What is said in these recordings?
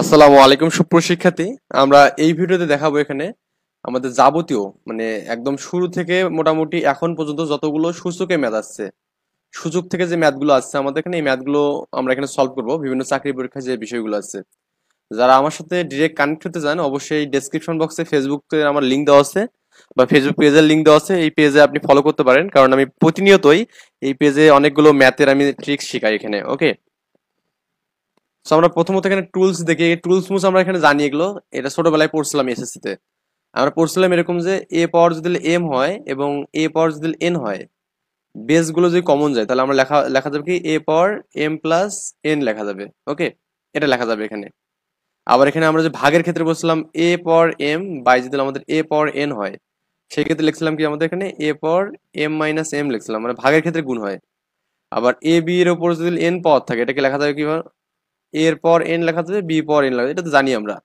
আসসালামু আলাইকুম সুপ্রশিক্ষার্থী। আমরা এই ভিডিওতে দেখাবো এখানে আমাদের যাবতীয় একদম শুরু থেকে মোটামুটি এখন পর্যন্ত যতগুলো সূচকে ম্যাথ আসছে, সূচক থেকে যে ম্যাথগুলো আসছে আমাদের এখানে, এই ম্যাথগুলো আমরা এখানে সলভ করব। বিভিন্ন চাকরি পরীক্ষায় যে বিষয়গুলো আছে, যারা আমার সাথে ডিরেক্ট কানেক্ট হতে চান অবশ্যই ডেসক্রিপশন বক্সে ফেসবুকে আমার লিঙ্ক দেওয়া আছে বা ফেসবুক পেজের লিঙ্ক দেওয়া আছে। এই পেজে আপনি ফলো করতে পারেন, কারণ আমি প্রতিনিয়তই এই পেজে অনেকগুলো ম্যাথের আমি ট্রিক্স শেখাই এখানে। ওকে, সো আমরা প্রথমত এখানে টুলস দেখি। টুলস মুস আমরা এখানে জানি, এগুলো এটা ছোটবেলায় পড়ছিলাম এসএসসি তে। আমরা পড়ছিলাম এরকম যে এ পাওয়ার যদি এম হয় এবং এ পাওয়ার যদি এন হয়, বেস গুলো যদি কমন যায় তাহলে আমরা লেখা লেখা যাবে কি এ পাওয়ার এম প্লাস এন লেখা যাবে। ওকে, এটা লেখা যাবে এখানে। আবার এখানে আমরা যে ভাগের ক্ষেত্রে বলছিলাম এ পাওয়ার এম বাই যদি আমাদের এ পাওয়ার এন হয়, সেই ক্ষেত্রে লিখছিলাম কি আমাদের এখানে এ পাওয়ার এম মাইনাস এম লিখছিলাম, মানে ভাগের ক্ষেত্রে গুণ হয়। আবার এ বি এর উপর যদি এন পাওয়ার থাকে, এটাকে লেখা যাবে কি এর পর এন লেখা যাবে, বি পর এন লেখা যাবে, এটা তো জানি আমরা।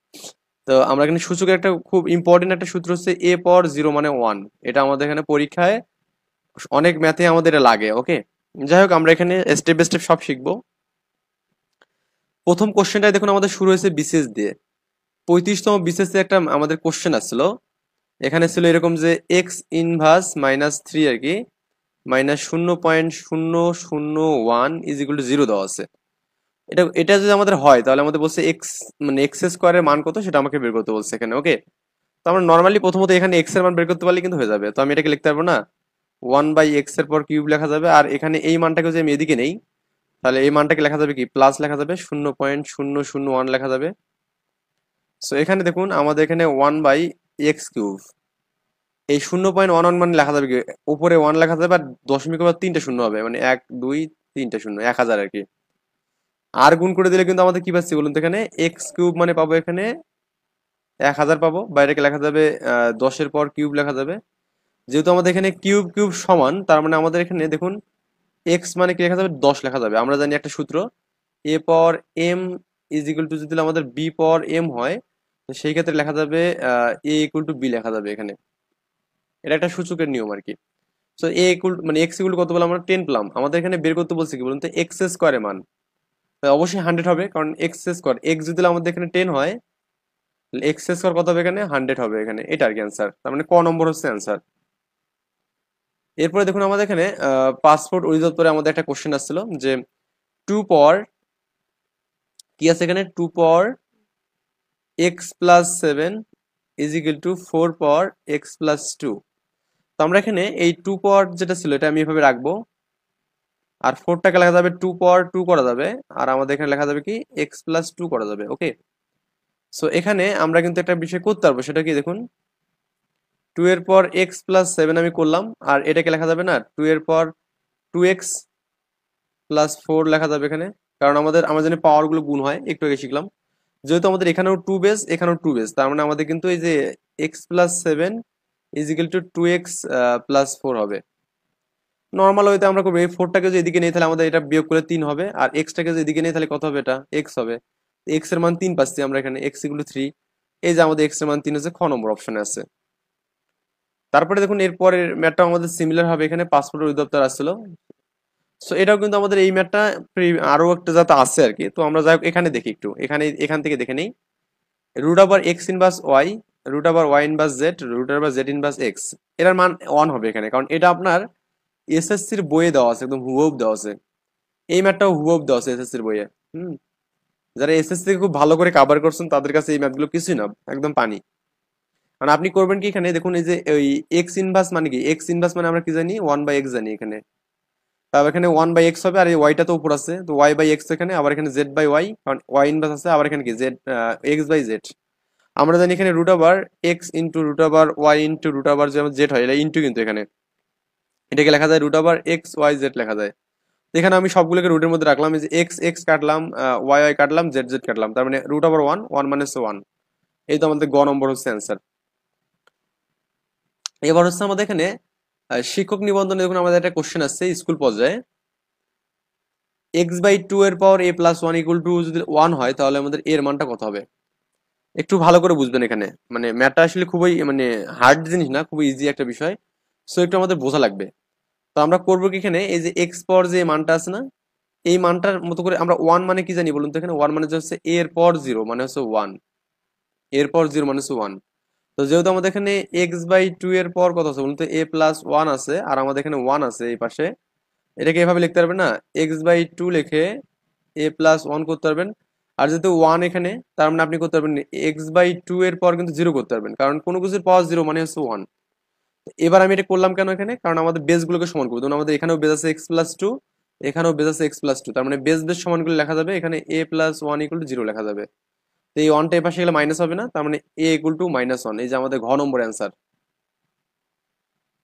তো আমরা এখানে সূচকের একটা খুব ইম্পর্টেন্ট একটা সূত্র হচ্ছে এ পর জিরো মানে ওয়ান। এটা আমাদের এখানে পরীক্ষায় অনেক ম্যাথে আমাদের এটা লাগে। ওকে, যাই হোক আমরা এখানে স্টেপ বাই স্টেপ সব শিখবো। প্রথম কোশ্চেনটাই দেখুন আমাদের শুরু হয়েছে বিসিএস দিয়ে। 35তম বিসিএস এ একটা আমাদের কোশ্চেন আসছিল। এখানে ছিল এরকম যে এক্স ইনভার্স মাইনাস থ্রি আর কি, minus 0.0001 is equal to zero দেওয়া আছে। এটা এটা যদি আমাদের হয় তাহলে আমাদের বলছে এক্স মানে এক্স স্কোয়ারের মান কত সেটা আমাকে বের করতে বলছে এখানে। ওকে, তো আমরা নর্মালি প্রথমত এখানে এক্স এর মান বের করতে পারলে কিন্তু হয়ে যাবে। তো আমি এটাকে লিখতে পারবো না, ওয়ান বাই এক্স এর পর কিউব লেখা যাবে, আর এখানে এই মানটাকে যদি আমি এদিকে নেই তাহলে এই মানটাকে লেখা যাবে কি প্লাস লেখা যাবে 0.001 লেখা যাবে। সো এখানে দেখুন আমাদের এখানে ওয়ান বাই এক্স কিউব, এই 0.11 মানে লেখা যাবে কি উপরে ওয়ান লেখা যাবে আর দশমিক আবার তিনটা শূন্য হবে, মানে এক দুই তিনটা শূন্য, 1000 আর কি। আর গুণ করে দিলে কিন্তু আমাদের কি পাচ্ছি বলুন তো, এখানে এক্স কিউব মানে পাবো এখানে 1000 পাবো, বাইরেকে লেখা যাবে 10-এর পর কিউব লেখা যাবে। যেহেতু আমাদের এখানে কিউব কিউব সমান, তার মানে আমাদের এখানে দেখুন এক্স মানে কি লেখা যাবে 10 লেখা যাবে। আমরা জানি একটা সূত্র, এ পাওয়ার এম ইজ ইকুয়াল টু যদি আমাদের বি পাওয়ার এম হয়, তো সেই ক্ষেত্রে লেখা যাবে এ ইকুয়াল টু বি লেখা যাবে এখানে। এটা একটা সূচকের নিয়ম আর কি। সো এ ইকুয়াল মানে এক্স ইকুয়াল কত বলে আমরা 10 পেলাম। আমাদের এখানে বের করতে বলছে কি বলুন তো, এক্স স্কোয়ারের মান। তো অবশ্যই 100 হবে, কারণ এক্স স্কোয়ার এক্স যদি আমাদের এখানে 10 হয়, এক্স স্কোয়ার কত হবে এখানে 100 হবে এখানে। এটা আর কি অ্যান্সার, তার মানে ক নম্বর হচ্ছে অ্যান্সার। এরপরে দেখুন আমাদের এখানে পাসপোর্ট অধিদপ্তরে আমাদের একটা কোশ্চেন আসছিল যে টু পাওয়ার কি আছে এখানে, two power x plus seven is equal to four power x plus two. তো আমরা এখানে এই টু পাওয়ার যেটা ছিল এটা আমি এভাবে রাখবো, আর ফোরটাকে লেখা যাবে টু পাওয়ার টু করা যাবে, আর আমাদের এখানে লেখা যাবে কি এক্স প্লাস টু করা যাবে। ওকে, সো এখানে আমরা কিন্তু একটা বিষয় করতে পারবো, সেটা কি দেখুন, টু এর পর এক্স প্লাস সেভেন আমি করলাম, আর এটাকে লেখা যাবে না টু এর পর টু এক্স প্লাস ফোর লেখা যাবে এখানে। কারণ আমরা জানি পাওয়ার গুলো গুণ হয়, একটু আগে শিখলাম। যেহেতু আমাদের এখানেও টু বেস এখানেও টু বেস, তার মানে আমাদের কিন্তু এই যে x plus seven is equal to two x plus four হবে। নর্মাল ওয়েতে আমরা করবো এই ফোরটাকে যদি এদিকে নেই তাহলে আমাদের এটা বিয়োগ করে তিন হবে, আর এক্সটাকে যদি এদিকে নেই তাহলে কত হবে, এটা এক্স হবে। এক্স এর মান তিন পাচ্ছি আমরা এখানে, এক্স ইকুয়াল টু থ্রি। এই যে আমাদের এক্স এর মান তিন হচ্ছে, খ নম্বর অপশনে আছে। তারপরে দেখুন এরপরের ম্যাথটা আমাদের সিমিলার হবে, এখানে পাসপোর্ট অধিদপ্তর আসছিল। সো এটাও কিন্তু আমাদের এই ম্যাথটা আরো একটা যাতে আছে আর কি। তো আমরা যাই হোক এখানে দেখি একটু, এখান থেকে দেখে নেই। Root over x inverse y, root over y inverse z, root over z inverse x, এটার মান ওয়ান হবে এখানে, কারণ এটা আপনার এসএসসির বইয়ে দেওয়া আছে, একদম হুবহু দেওয়া আছে। এই ম্যাথটাও হুবহু দেওয়া আছে এসএসসির বইয়ে। হুম, যারা এসএসসি খুব ভালো করে কভার করছেন তাদের কাছে এই ম্যাথগুলো কিছুই না, একদম পানি। মানে আপনি করবেন কি এখানে দেখুন, এই যে ওই এক্স ইনভার্স মানে কি, এক্স ইনভার্স মানে আমরা কি জানি ওয়ান বাই এক্স জানি এখানে। তারপর এখানে ওয়ান বাই এক্স হবে, আর এই ওয়াইটা তো উপর আছে, তো ওয়াই বাই এক্স এখানে, আবার এখানে জেড বাই ওয়াই, কারণ ওয়াই ইনভার্স আছে, আবার এখানে কি জেড এক্স বাই জেড। আমরা জানি এখানে root over x into root over y into root over যে জেড হয়, এটা ইন্টু কিন্তু এখানে এটাকে লেখা যায় root over x y z লেখা যায়। তো এখানে আমি সবগুলোকে রুটের মধ্যে রাখলাম, এই যে এক্স এক্স কাটলাম, ওয়াই ওয়াই কাটলাম, জেড জেড কাটলাম, তার মানে রুট ওভার ওয়ান, ওয়ান মানে হচ্ছে ওয়ান। এই তো আমাদের গ নম্বর হচ্ছে অ্যান্সার। এবার হচ্ছে আমাদের এখানে শিক্ষক নিবন্ধনে দেখুন আমাদের একটা কোশ্চেন আসছে স্কুল পর্যায়ে, এক্স বাই টু এর পাওয়ার এ প্লাস ওয়ান ইকুয়াল টু যদি ওয়ান হয় তাহলে আমাদের এর মানটা কত হবে। একটু ভালো করে বুঝবেন এখানে, মানে ম্যাথটা আসলে খুবই হার্ড জিনিস না, খুবই ইজি একটা বিষয়। সো একটু আমাদের বোঝা লাগবে। তো আমরা করবো কি এখানে, এই যে এক্স পাওয়ার যে মানটা আছে না, এই মানটার মতো করে আমরা ওয়ান মানে কি জানি বলুন তো, এখানে ওয়ান মানে হচ্ছে এর পর জিরো মানে হচ্ছে ওয়ান, এর পর জিরো মানে হচ্ছে ওয়ান। তো যেহেতু আমাদের এখানে এক্স বাই টু এর পর কত আছে বলুন তো, এ প্লাস ওয়ান আছে আর আমাদের এখানে ওয়ান আছে এই পাশে, এটাকে এভাবে লিখতে পারবেন না, এক্স বাই টু লিখে এ প্লাস ওয়ান করতে পারবেন। আর যেহেতু ওয়ান এখানে, তার মানে আপনি করতে পারবেন এক্স বাই টু এর পর কিন্তু জিরো করতে পারবেন, কারণ কোনো কিছুর পাওয়ার জিরো মানে হচ্ছে ওয়ান। এবার আমি এটা করলাম কেন এখানে, কারণ আমাদের বেস গুলোকে সমান করবো, ধরুন আমাদের এখানেও বেস আছে এক্স প্লাস টু, এখানেও বেস আছে এক্স প্লাস টু, তার মানে বেস বেস সমান করে লেখা যাবে, এখানে a plus one equal to zero লেখা যাবে। তো এই ওয়ানটা এপাশে গেলে মাইনাস হবে না, তার মানে এ ইকুয়াল টু মাইনাস ওয়ান, এই যে আমাদের ঘ নম্বর অ্যান্সার।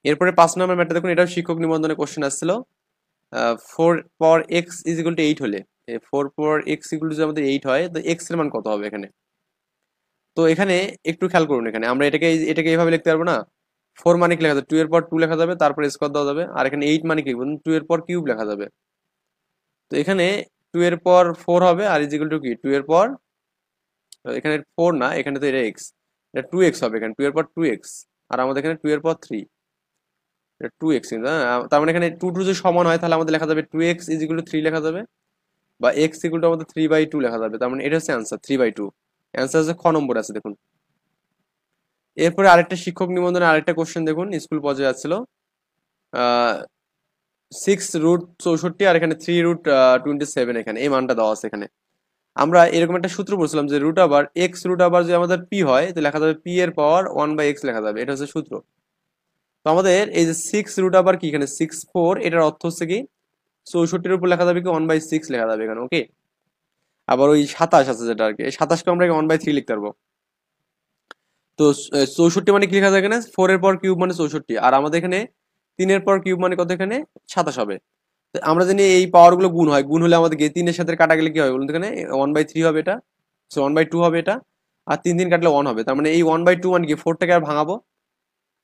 এরপরে 5 নম্বর ম্যাটটা দেখুন, এটাও শিক্ষক নিবন্ধনে কোশ্চেন আসছিল। 4 পর এক্স ইজ ইকুয়াল টু 8 হলে, 4 পর এক্স ইকুয়াল টু যদি আমাদের 8 হয়, তো এক্স এর মান কত হবে এখানে। তো এখানে একটু খেয়াল করুন, এখানে আমরা এটাকে এইভাবে লিখতে পারবো না, 4 মানে কি লেখা যাবে, 2 এর পর 2 লেখা যাবে, তারপর স্কোয়ার দেওয়া যাবে, আর এখানে 8 মানে কি বলুন, 2 এর পর কিউব লেখা যাবে। তো এখানে 2 এর পর 4 হবে আর ইজ ইকুয়াল টু কি 2 এর পর, এখানে 4 না, এখানে তো এটা এক্স, এটা 2x হবে, এখানে 2 এর পর 2x, আর আমাদের এখানে 2 এর পর 3, এটা 2x কিন্তু, হ্যাঁ, তার মানে এখানে 2 2 যদি সমান হয় তাহলে আমাদের লেখা যাবে 2x ইজ ইকুয়াল টু 3 লেখা যাবে, বা x ইকুয়াল টু আমাদের 3/2 লেখা যাবে, তার মানে এটা হচ্ছে অ্যান্সার 3/2। অ্যান্সার হচ্ছে খ নম্বর আছে দেখুন। এরপরে আরেকটা শিক্ষক নিবন্ধনে আরেকটা কোশ্চেন দেখুন, স্কুল পর্যায়ে আসছিল। 6√64 আর এখানে 3√27, এখানে এই মানটা দেওয়া আছে এখানে। আমরা এরকম একটা সূত্র বলছিলাম যে রুট আবার এক্স রুট আবার যদি আমাদের পি হয়, তো লেখা যাবে পি এর পাওয়ার 1/x লেখা যাবে, এটা হচ্ছে সূত্র। তো আমাদের এই যে 6√, কি এখানে 64, এটার অর্থ হচ্ছে কি 64-এর উপর লেখা যাবে কি 1/6 লেখা যাবে এখানে, ওকে। আবার ওই 27 আছে যেটা আর কি, এই 27কে আমরা 1/3 লিখতে পারবো। তো 64 মানে কি লেখা যায় এখানে, 4 এর পর কিউব মানে 64, আর আমাদের এখানে 3 এর পর কিউব মানে কত, এখানে 27 হবে। তো আমরা জানি এই পাওয়ার গুলো গুণ হয়, গুণ হলে আমাদের 3 এর সাথে কাটা গেলে কি হবে বলুন তো, এখানে 1/3 হবে এটা, 1/2 হবে এটা, আর 3 কাটলে 1 হবে, তার মানে এই 1/2 মানে কি 4টাকে আর ভাঙাবো,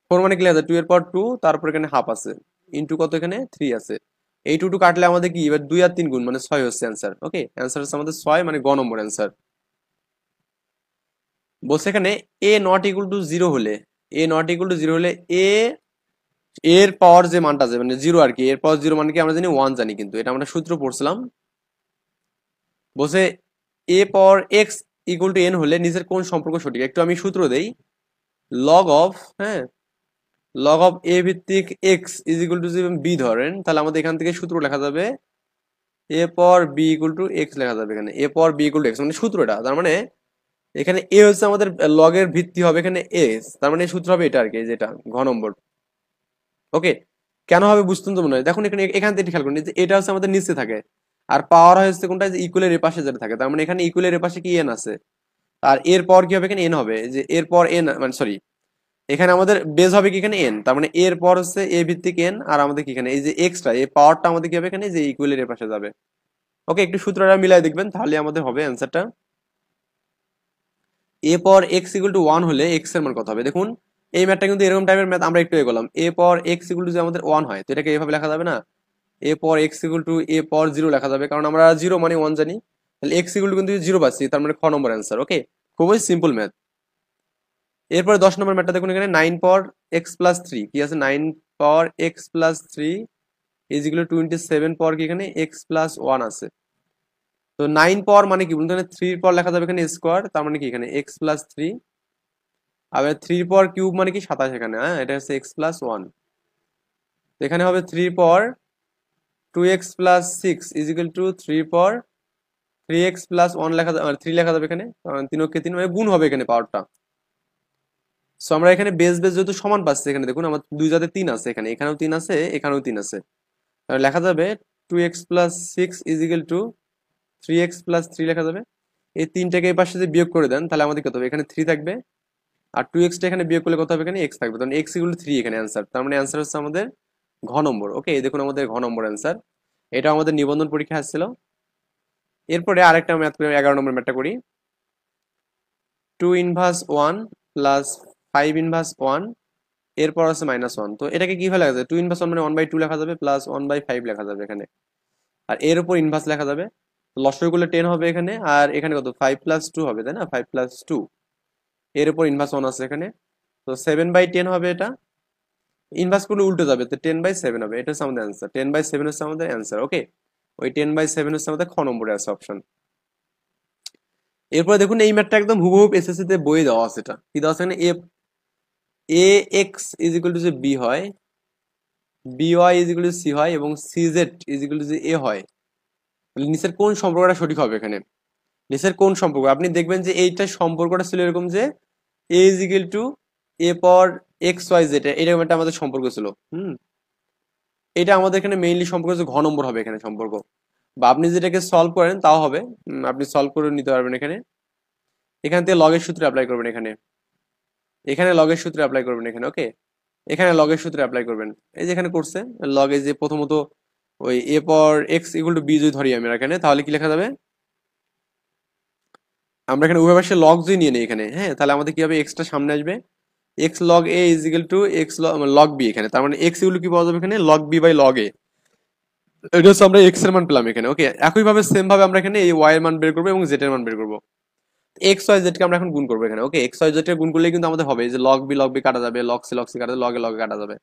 4 মানে কি লেখা যায় 2 এর পর 2, তারপর এখানে হাফ আছে, ইন্টু কত এখানে 3 আছে, এই 2 কাটলে আমাদের কি এবার 2 আর 3 গুণ মানে 6 হচ্ছে অ্যান্সার, ওকে। অ্যান্সার হচ্ছে আমাদের 6, মানে গ নম্বর অ্যান্সার। বলছে এখানে এ নট ইকুয়াল টু জিরো হলে, এ নট ইকুয়াল টু জিরো হলে এ এর পাওয়ার যে মানটা আছে মানে জিরো আর কি, এর পাওয়ার জিরো মানে কি আমরা জানি 1 জানি, কিন্তু এটা আমরা সূত্র পড়ছিলাম। বলছে এ power x equal to N হলে নিচের কোন সম্পর্ক সঠিক, একটু আমি সূত্র দেই। লগ অফ, হ্যাঁ, লগ অফ এ ভিত্তিক এক্স ইজ ইকুয়াল টু যদি বি ধরেন, তাহলে আমাদের এখান থেকে সূত্র লেখা যাবে এ power B equal to x লেখা যাবে, এখানে এ power B equal to x মানে সূত্রটা, তার মানে এখানে এ হচ্ছে আমাদের লগের ভিত্তি হবে এখানে এস, তার মানে সূত্র হবে এটা আর কি, যেটা ঘ নম্বর, ওকে। কেন হবে বুঝতেন তো মনে হয়, দেখুন এখানে এখান থেকে খেয়াল করুন যে এটা হচ্ছে আমাদের নিচে থাকে, আর পাওয়ার হচ্ছে কোনটা, যে ইকুয়ালের এর পাশে যেটা থাকে, তার মানে এখানে ইকুয়ালের এর পাশে কি এন আছে, আর এর পর কি হবে এখানে এন হবে, যে এর পর এন মানে সরি, এখানে আমাদের বেজ হবে কি এখানে এন, তার মানে এর পর হচ্ছে এ ভিত্তিক এন, আর আমাদের কি এখানে এই যে এক্সট্রা এই পাওয়ারটা আমাদের কি হবে এখানে যে ইকুয়ালের এর পাশে যাবে, ওকে। একটু সূত্রটা মিলাই দেখবেন তাহলে আমাদের হবে অ্যান্সারটা। এ পাওয়ার এক্স ইকুয়াল টু 1 হলে এক্স এর মান কত হবে, দেখুন এই ম্যাথটা কিন্তু এরকম টাইপের ম্যাথ আমরা একটু এগোলাম। এ পাওয়ার এক্স ইকুয়াল টু যদি আমাদের 1 হয়, তো এটাকে এভাবে লেখা যাবে না, এ power x equal to a পাওয়ার 0 লেখা যাবে, কারণ আমরা 0 মানে 1 জানি, তাহলে এক্স ইকুয়াল টু কিন্তু 0 পাচ্ছি, তার মানে খ নম্বর অ্যান্সার, ওকে। খুবই সিম্পল ম্যাথ। এরপরে 10 নম্বর ম্যাথটা দেখুন, এখানে 9 পাওয়ার এক্স প্লাস 3 কি আছে, 9 power x plus 3 is equal to 27 power কি এখানে এক্স প্লাস 1 আছে। তো 9 পাওয়ার মানে কি বলুন, এখানে 3 পাওয়ার লেখা যাবে এখানে স্কোয়ার, তার মানে কি এখানে এক্স প্লাস 3, আবার 3 পাওয়ার কিউব মানে কি 27, এখানে হ্যাঁ এটা হচ্ছে এক্স প্লাস 1, এখানে হবে 3 পাওয়ার 2x plus 6 is equal two 3 power 3x plus 1 লেখা যাবে, 3 লেখা যাবে এখানে, কারণ 3 মানে গুণ হবে এখানে পাওয়ারটা। সো আমরা এখানে বেস বেস যেহেতু সমান পাচ্ছি, এখানে দেখুন আমার দুই জাতে 3 আছে, এখানে এখানেও 3 আছে, এখানেও 3 আছে, তাহলে লেখা যাবে 2x plus 6 is equal two 3x plus 3 লেখা যাবে। এই 3টাকে এই পাশে যদি বিয়োগ করে দেন তাহলে আমাদের কত হবে, এখানে 3 থাকবে, আর 2x টা এখানে বিয়োগ করলে কত হবে, এখানে x থাকবে, তখন x ইকুয়াল টু 3 এখানে অ্যান্সার, তার মানে অ্যান্সার হচ্ছে আমাদের ঘ নম্বর, ওকে। এই দেখুন আমাদের ঘ নম্বর অ্যান্সার, এটা আমাদের নিবন্ধন পরীক্ষা আসছিল। এরপরে আরেকটা ম্যাথ করি, 11 নম্বর ম্যাথটা করি। 2 ইনভার্স 1 প্লাস 5 ইনভার্স 1 এরপর আছে -1, তো এটাকে কিভাবে লেখা যাবে, 2 ইনভার্স 1 মানে 1/2 লেখা যাবে, প্লাস 1/5 লেখা যাবে এখানে, আর এর উপর ইনভার্স লেখা যাবে, লসাগু করলে 10 হবে এখানে, আর এখানে কত 5 প্লাস 2 হবে, তাই না, 5 প্লাস 2, এর উপর ইনভার্স 1 আছে এখানে, তো 7/10 হবে এটা, ইনভার্স করলে উল্টে যাবে, তো 10/7 হবে, এটা হচ্ছে আমাদের অ্যান্সার, 10/7 হচ্ছে আমাদের অ্যান্সার, ওকে। ওই 10/7 হচ্ছে আমাদের খ নম্বরে আছে অপশন। এরপরে দেখুন এই ম্যাথটা একদম হুবহুব এসএসসি তে বই দেওয়া আছে, এটা কি দেওয়া আছে এখানে, a x is equal to যে বি হয়, b y is equal to c হয় এবং c z is equal to যে এ হয়, তাহলে নিচের কোন সম্পর্কটা সঠিক হবে এখানে? নিচের কোন সম্পর্ক? আপনি দেখবেন যে এইটা সম্পর্কটা ছিল এরকম যে a is equal to a power x y z, এরকম একটা আমাদের সম্পর্ক ছিল। এটা আমাদের এখানে মেইনলি সম্পর্ক হচ্ছে ঘ নম্বর হবে এখানে সম্পর্ক, বা আপনি যেটাকে সলভ করেন তাও হবে। আপনি সলভ করে নিতে পারবেন এখানে, এখান থেকে লগের সূত্র অ্যাপ্লাই করবেন এখানে, এখানে লগের সূত্র অ্যাপ্লাই করবেন এখানে, ওকে, এখানে লগের সূত্র অ্যাপ্লাই করবেন। এই যে এখানে করছে লগে, যে প্রথমত ওই এ power x equal to B যদি ধরি আমরা এখানে, তাহলে কি লেখা যাবে, আমরা এখানে উভয় পাশে লগ যদি নিয়ে নিই এখানে, হ্যাঁ, তাহলে আমাদের কি হবে, এক্সটা সামনে আসবে, x log a is equal to x log b এখানে, তার মানে এক্স ইকুয়াল কি পাওয়া যাবে এখানে, log b by log a. এটা হচ্ছে আমরা এক্স এর মান পেলাম এখানে, ওকে। একইভাবে সেম ভাবে আমরা এখানে এই ওয়াই এর মান বের করবো এবং জেড এর মান বের করবো। এক্স ওয়াই জেড কে আমরা এখন গুণ করবো এখানে, ওকে। এক্স ওয়াই জেড কে গুণ করলে কিন্তু আমাদের হবে যে লগ বি কাটা যাবে, লগ সি কাটা যাবে, লগে কাটা যাবে।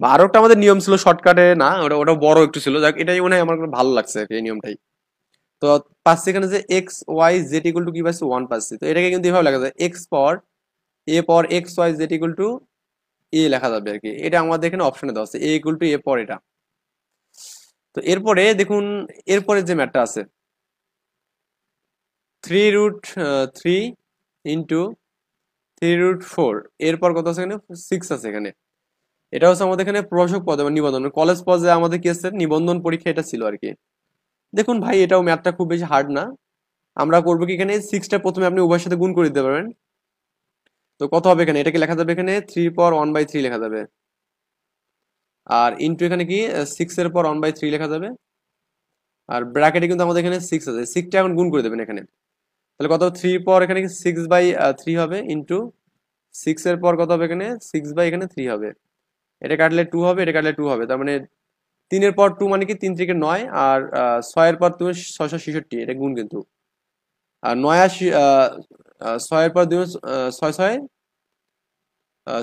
বা আরো একটা আমাদের নিয়ম ছিল শর্টকাটে, না ওটা ওটা বড় একটু ছিল, যাক এটাই মনে হয় আমার ভালো লাগছে এই নিয়মটাই। তো পাচ্ছি এখানে যে x y z equal to কি পাচ্ছি, 1 পাচ্ছি। তো এটাকে কিন্তু এভাবে লেখা যায়, x power a power x y z equal to a লেখা যাবে আর কি। এটা আমাদের এখানে অপশনে দেওয়া আছে, এ ইকুয়াল টু এ পাওয়ার এটা। তো এরপরে দেখুন, এরপরে যে ম্যাথটা আছে 3√3 ইন্টু 3√4, এরপর কত আছে এখানে, 6 আছে এখানে। এটা হচ্ছে আমাদের এখানে প্রভাষক পদে বা নিবন্ধন, কলেজ পদে আমাদের কি আছে, নিবন্ধন পরীক্ষা এটা ছিল আর কি। দেখুন ভাই, এটাও ম্যাথটা খুব বেশি হার্ড না। আমরা করবো কি, এখানে 6টা প্রথমে আপনি উভয়ের সাথে গুণ করে দিতে পারবেন। তো কত হবে এখানে, এটাকে লেখা যাবে এখানে 3 পাওয়ার 1/3 লেখা যাবে, আর ইন্টু এখানে কি 6 এর পাওয়ার 1/3 লেখা যাবে, আর ব্র্যাকেটে কিন্তু আমাদের এখানে 6 আছে, 6টা এখন গুণ করে দেবেন এখানে। তাহলে কত, 3 পাওয়ার এখানে 6/3 হবে, ইন্টু 6 এর পর কত হবে এখানে, 6/3 হবে। এটা কাটলে 2 হবে, এটা কাটলে 2 হবে, তার মানে 3 এর পর 2 মানে কি 3 3 9, আর 6 এর পর 2 666, এটা গুণ কিন্তু। আর 6 এর পর 2 ছয় ছয়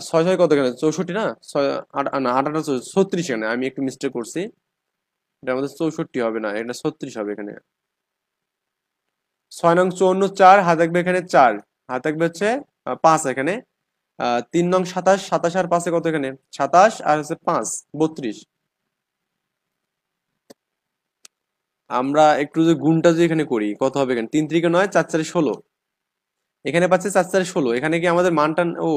6 6 কত এখানে, 64 না, 6 না 8 8 36 এখানে আমি একটু মিস্টেক করছি, এটা আমাদের 64 হবে না, এটা 36 হবে এখানে। 6 নং 54 4, হাত থাকবে এখানে 4, হাত থাকবে হচ্ছে 5 এখানে, 3 নং 27 27 আর 5 কত এখানে, 27 আর হচ্ছে 5 32। আমরা একটু যে গুণটা যে এখানে করি, কত হবে এখানে, 3 3 9, 4 4 16, এখানে পাচ্ছে 4 4 16, এখানে কি আমাদের মানটা, ও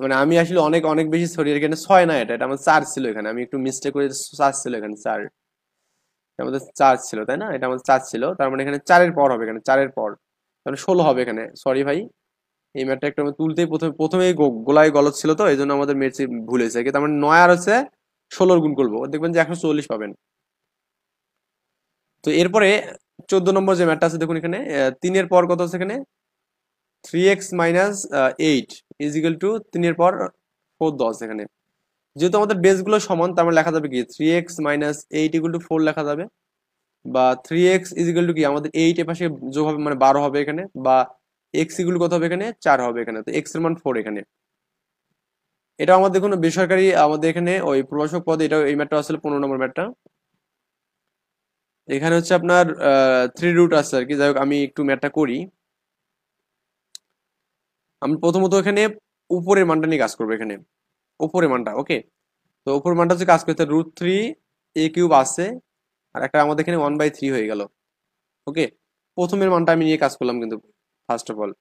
মানে আমি আসলে অনেক অনেক বেশি সরি, এখানে 6 না, এটা এটা আমার 4 ছিল এখানে, আমি একটু মিস্টেক করে 4 ছিল এখানে, 4, আমাদের 4 ছিল তাই না, এটা আমাদের 4 ছিল, তার মানে এখানে 4 এর পর হবে এখানে, 4 এর পর তাহলে 16 হবে এখানে, সরি ভাই। এই ম্যাটটা একটু আমি তুলতেই প্রথমে গোলায় গলদ ছিল, তো এই জন্য আমাদের মেটে ভুল হয়েছে কি, তার মানে 9 আর হচ্ছে 16 গুণ করবো, দেখবেন যে 140 পাবেন। তো এরপরে 14 নম্বর যে ম্যাটটা আছে দেখুন এখানে, 3 এর পর কত আছে এখানে, 3x - 8 ইজ ইকুয়াল টু 3 এর পর 4 10 এখানে। যেহেতু আমাদের বেস গুলো সমান, তার মানে লেখা যাবে কি 3x - 8 ইকুয়াল টু 4 লেখা যাবে, বা 3x ইজ ইকুয়াল টু কি আমাদের 8 এর পাশে যোগ হবে মানে 12 হবে এখানে, বা x ইকুয়াল কত হবে এখানে, 4 হবে এখানে, তো x এর মান 4 এখানে। এটা আমাদের কোনো বেসরকারি আমাদের এখানে ওই প্রভাষক পদে, এটা এই ম্যাটটা আসলে 15 নম্বর ম্যাটটা। এখানে হচ্ছে আপনার 3 রুট আছে আর কি, যাই হোক আমি একটু ম্যাটটা করি। আমি প্রথমত এখানে উপরের মানটা নিয়ে কাজ করবো এখানে, উপরের মানটা, ওকে। তো উপরের মানটা হচ্ছে কাজ করতে √3a³ আছে, আর একটা আমাদের এখানে 1/3 হয়ে গেল, ওকে। প্রথমের মানটা আমি নিয়ে কাজ করলাম কিন্তু, ফার্স্ট অফ অল,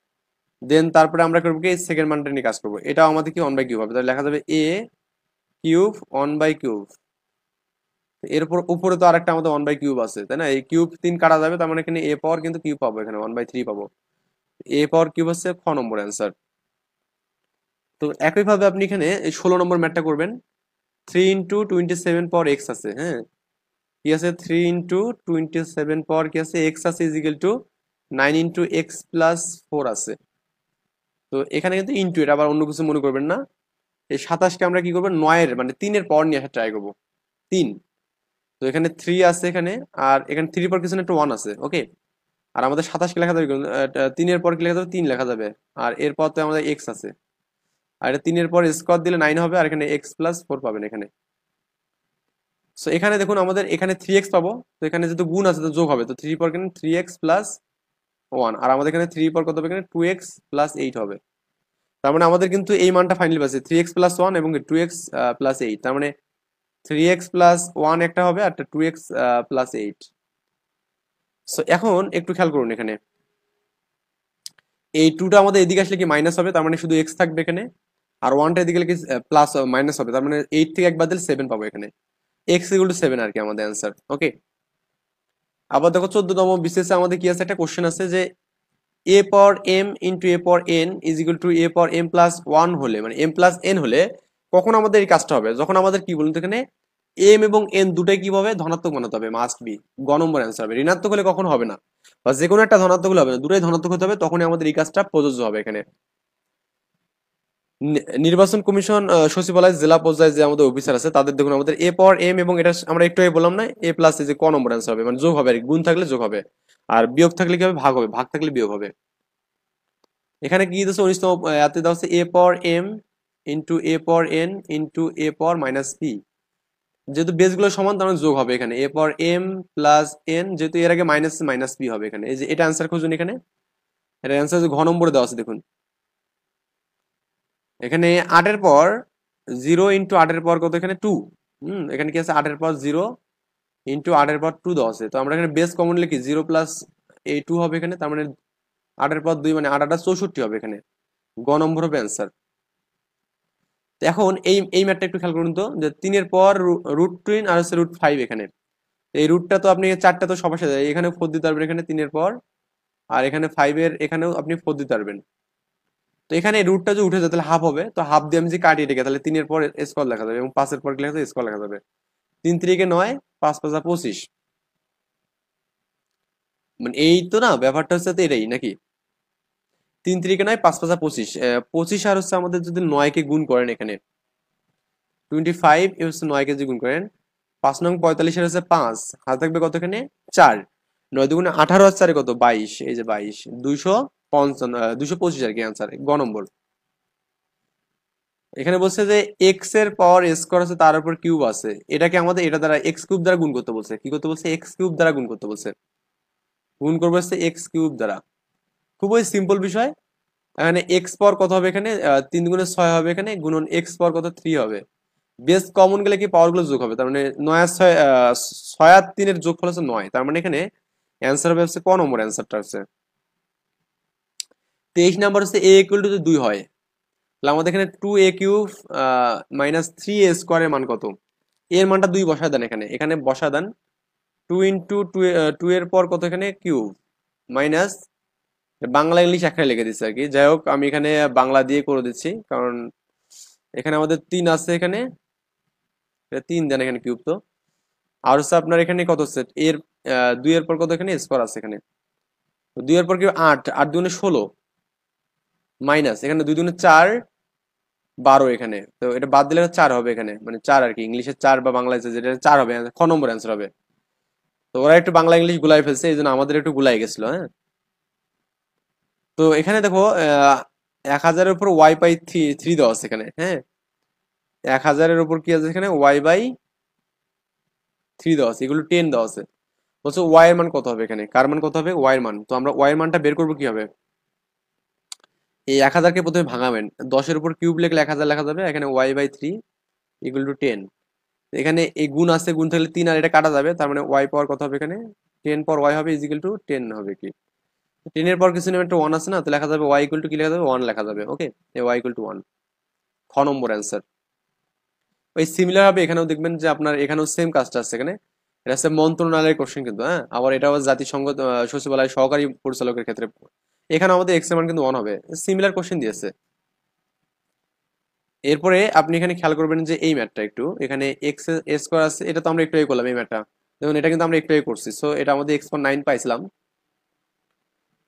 দেন তারপরে আমরা করবো কি সেকেন্ড মানটা নিয়ে কাজ করবো, এটাও আমাদের কি 1/3 হবে, তাহলে লেখা যাবে a³ 1/3। এরপর উপরে তো আরেকটা আমাদের 1/3 আছে তাই না, এই কিউব 3 কাটা যাবে, তার মানে এখানে a পাওয়ার কিন্তু কিউব পাবো এখানে, 1/3 পাবো, a পাওয়ার কিউব হচ্ছে খ নম্বর অ্যান্সার। তো একইভাবে আপনি এখানে এই 16 নম্বর ম্যাথটা করবেন, 3 × 27 পাওয়ার x আছে, হ্যাঁ, কি আছে, 3 × 27 পাওয়ার কি আছে, x আছে, ইজ ইকুয়াল টু 9 × x+4 আছে। তো এখানে কিন্তু ইন্টু, এটা আবার অন্য কিছু মনে করবেন না। এই 27কে আমরা কি করবো, 9 মানে 3 এর পাওয়ার নিয়ে আসা ট্রাই করবো, 3। তো এখানে 3 আছে এখানে, আর এখানে 3 পর কিছু একটা 1 আছে, ওকে। আর আমাদের 27কে লেখা যাবে 3 এর পর কি লেখা যাবে, 3 লেখা যাবে, আর এরপর তো আমাদের x আছে, আর এটা 3 এর পর স্কোয়ার দিলে 9 হবে, আর এখানে x+4 পাবেন এখানে। সো এখানে দেখুন আমাদের এখানে 3x পাবো, তো এখানে যেহেতু গুণ আছে তো যোগ হবে, তো 3 পর এখানে 3x প্লাস 1, আর আমাদের এখানে 3 পর কত হবে, এখানে 2x প্লাস 8 হবে। তার মানে আমাদের কিন্তু এই মানটা ফাইনালি পাচ্ছে 3x প্লাস 1 এবং 2x প্লাস 8, তার মানে 3x প্লাস 1 একটা হবে আর 2x প্লাস 8। সো এখন একটু খেয়াল করুন, এখানে এই 2টা আমাদের এদিকে আসলে কি মাইনাস হবে, তার মানে শুধু x থাকবে এখানে, আর 1টা এদিকে কি প্লাস মাইনাস হবে, তার মানে 8 থেকে 1 বাদ দিলে 7 পাবো এখানে, x ইকুয়াল টু 7 আর কি আমাদের অ্যান্সার। ওকে, আবার দেখো 14তম বিসিএস আমাদের কি আছে, একটা কোশ্চেন আছে যে a power m into a power n is equal two a power m plus 1 হলে, মানে m প্লাস n হলে কখন আমাদের এই কাজটা হবে, যখন আমাদের কি বলুন তো এখানে m এবং n দুটাই কি হবে, ধনাত্মক বানাতে হবে, মাস্ট বি, গ নম্বর অ্যান্সার হবে। ঋণাত্মক হলে কখন হবে না, বা যে কোনো একটা ধনাত্মক হলে হবে না, দুটাই ধনাত্মক হতে হবে, তখনই আমাদের এই কাজটা প্রযোজ্য হবে এখানে। নির্বাচন কমিশন সচিবালয় জেলা পর্যায়ে যে আমাদের অফিসার আছে তাদের দেখুন আমাদের এ পাওয়ার এম, এবং এটা আমরা একটু আগে বললাম না, এ প্লাস এই যে ক নম্বর অ্যান্সার হবে, মানে যোগ হবে আর কি, গুণ থাকলে যোগ হবে, আর বিয়োগ থাকলে কি হবে, ভাগ হবে, ভাগ থাকলে বিয়োগ হবে। এখানে কি দিচ্ছে 19তম এতে দেওয়া হচ্ছে এ পাওয়ার এম ইন্টু এ পাওয়ার এন ইন্টু এ পাওয়ার মাইনাস পি, যেহেতু বেস গুলো সমান তার মানে যোগ হবে এখানে এ পাওয়ার এম প্লাস এন, যেহেতু এর আগে মাইনাস মাইনাস পি হবে এখানে। এই যে এটা অ্যান্সার খুঁজুন, এখানে এটা অ্যান্সার ঘ নম্বরে দেওয়া আছে দেখুন, এখানে 8 এর পর 0 ইন্টু 8 এর পর কত, এখানে 2, এখানে কি আছে 8 এর পর 0 ইন্টু 8 এর পর 2 দেওয়া আছে, তো আমরা এখানে বেস কমন লিখি 0 প্লাস এই 2 হবে এখানে, তার মানে 8 এর পর 2 মানে 8 8 64 হবে এখানে, গ নম্বর হবে অ্যান্সার। তো এখন এই ম্যাথটা একটু খেয়াল করুন তো, যে 3 এর পর রুট 3 আর হচ্ছে রুট 5 এখানে, এই রুটটা তো আপনি 4টা তো সবার সাথে এখানে 4 দিতে পারবেন এখানে 3 এর পর, আর এখানে 5 এর এখানেও আপনি 4 দিতে পারবেন। তো এখানে রুটটা যদি উঠে যায় তাহলে হাফ হবে, তো হাফ দিয়ে আমি যদি কাটিয়ে রেখে তাহলে 3 এর পর স্কোয়ার লেখা যাবে এবং 5 এর পর কি লেখা যাবে, স্কোয়ার লেখা যাবে। 3 3 9, 5 5 25, মানে এই তো না, ব্যাপারটা হচ্ছে তো এটাই নাকি, 3 3 9, 5 5 25, 25 আর হচ্ছে আমাদের যদি 9 কে গুণ করেন এখানে 25, এ হচ্ছে 9 কে যদি গুণ করেন 5 নং 45 এর হচ্ছে 5, হাতে থাকবে কত এখানে 4, 9 দুগুণে 18 আর 4 কত 22, এই যে 22, 255, 225 আর কি অ্যান্সার, গ নম্বর। এখানে বলছে যে এক্স এর পাওয়ার স্কোয়ার আছে তার উপর কিউব আছে, এটাকে আমাদের এটা দ্বারা এক্স কিউব দ্বারা গুণ করতে বলছে, কি করতে বলছে, এক্স কিউব দ্বারা গুণ করতে বলছে, গুণ করবো হচ্ছে এক্স কিউব দ্বারা। খুবই সিম্পল বিষয়, এখানে এক্স পাওয়ার কত হবে, এখানে 3 গুণে 6 হবে এখানে, গুণন এক্স পাওয়ার কত 3 হবে, বেস কমন গেলে কি পাওয়ার গুলো যোগ হবে, তার মানে 9 আর 6, 6 আর 3 এর যোগফল হচ্ছে 9, তার মানে এখানে অ্যান্সার হবে হচ্ছে ক নম্বর অ্যান্সারটা হচ্ছে। 23 নাম্বার হচ্ছে এ ইকুয়াল টু 2 হয়, তাহলে আমাদের এখানে 2a কিউব মাইনাস 3a স্কোয়ারের মান কত, এর মানটা 2 বসায় দেন এখানে, এখানে বসায় দেন 2 ইন্টু 2 এর পর কত এখানে কিউব মাইনাস, বাংলা ইংলিশ একসাথে লিখে দিচ্ছি আর কি, যাই হোক আমি এখানে বাংলা দিয়ে করে দিচ্ছি, কারণ এখানে আমাদের 3 আছে এখানে, 3 দেন এখানে কিউব, তো আর হচ্ছে আপনার এখানে কত হচ্ছে এর 2 এর পর কত এখানে স্কোয়ার আছে এখানে, 2 এর পর কি 8, 8 দুগুণে 16 মাইনাস এখানে 2 দুগুণে 4, 12 এখানে, তো এটা বাদ দিলে 4 হবে এখানে, মানে 4 আর কি, ইংলিশে 4 বা বাংলায় যেটা 4 হবে, খ নম্বর অ্যান্সার হবে। তো ওরা একটু বাংলা ইংলিশ গুলাই ফেলছে, এই জন্য আমাদের একটু গুলাই গেছিল, হ্যাঁ। তো এখানে দেখো 1000-এর উপর ওয়াই বাই থ্রি দেওয়া আছে এখানে, হ্যাঁ, 1000-এর উপর কি আছে এখানে ওয়াই বাই 3 দেওয়া আছে, এগুলো 10 দেওয়া আছে, বলছে ওয়াই এর মান কত হবে, এখানে কার মান কত হবে, ওয়াই এর মান। তো আমরা ওয়াই এর মানটা বের করবো কি হবে, এই 1000-কে প্রথমে ভাঙাবেন, 10-এর উপর কিউব লিখলে 1000 লেখা যাবে, এখানে ওয়াই বাই 3 ইকুয়াল টু 10, এখানে এই গুণ আছে, গুণ থাকলে 3 আর এটা কাটা যাবে, তার মানে ওয়াই পাওয়ার কত হবে এখানে 10 পর ওয়াই হবে ইকুয়াল টু 10 হবে কি, 10 এর পর কিছু নেই, একটা 1 আছে না, তো লেখা যাবে ওয়াই ইকুয়াল টু কি লেখা যাবে 1 লেখা যাবে। ওকে, এই ওয়াই ইকুয়াল টু 1, খ নম্বর অ্যান্সার। ওই সিমিলার হবে এখানেও দেখবেন যে আপনার এখানেও সেম কাজটা আছে এখানে, এটা হচ্ছে মন্ত্রণালয়ের কোশ্চেন কিন্তু, হ্যাঁ, আবার এটা আবার জাতিসংঘ সচিবালয় সহকারী পরিচালকের ক্ষেত্রে, এখানে আমাদের এক্স এর মান কিন্তু 1 হবে, সিমিলার কোশ্চেন দিয়েছে। এরপরে আপনি এখানে খেয়াল করবেন যে এই ম্যাথটা একটু, এখানে এক্স স্কোয়ার আছে, এটা তো আমরা একটু আগে করলাম এই ম্যাথটা, দেখুন এটা কিন্তু আমরা একটু আগে করছি, সো এটা আমাদের এক্স পাওয়ার 9 পাইছিলাম।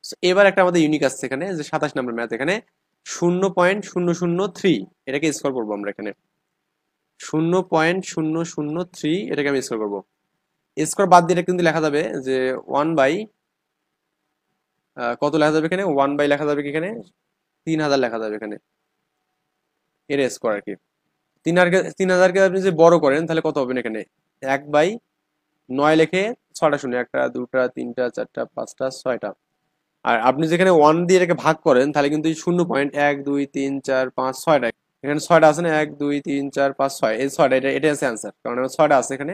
So, এবার একটা আমাদের ইউনিক আসছে এখানে, যে 27 নম্বর ম্যাথ, এখানে 0.003 এটাকে স্কোয়ার করবো আমরা এখানে, 0.003 এটাকে আমি স্কোয়ার করবো, স্কোয়ার বাদ দিয়ে এটা কিন্তু লেখা যাবে যে 1 বাই কত লেখা যাবে এখানে, 1 বাই লেখা যাবে কি এখানে 3000 লেখা যাবে এখানে, এর স্কোয়ার আর কি। 3000কে আপনি যদি বড় করেন তাহলে কত হবে এখানে, 1/9 লিখে 6টা শূন্য, 1টা 2টা 3টা 4টা 5টা 6টা। আর আপনি যেখানে 1 দিয়ে এটাকে ভাগ করেন তাহলে কিন্তু এই 0.1 2 3 4 5 6টা, এখানে 6টা আছে না, 1 2 3 4 5 6, এই 6টা, এটা আছে অ্যান্সার, কারণ 6টা আছে এখানে।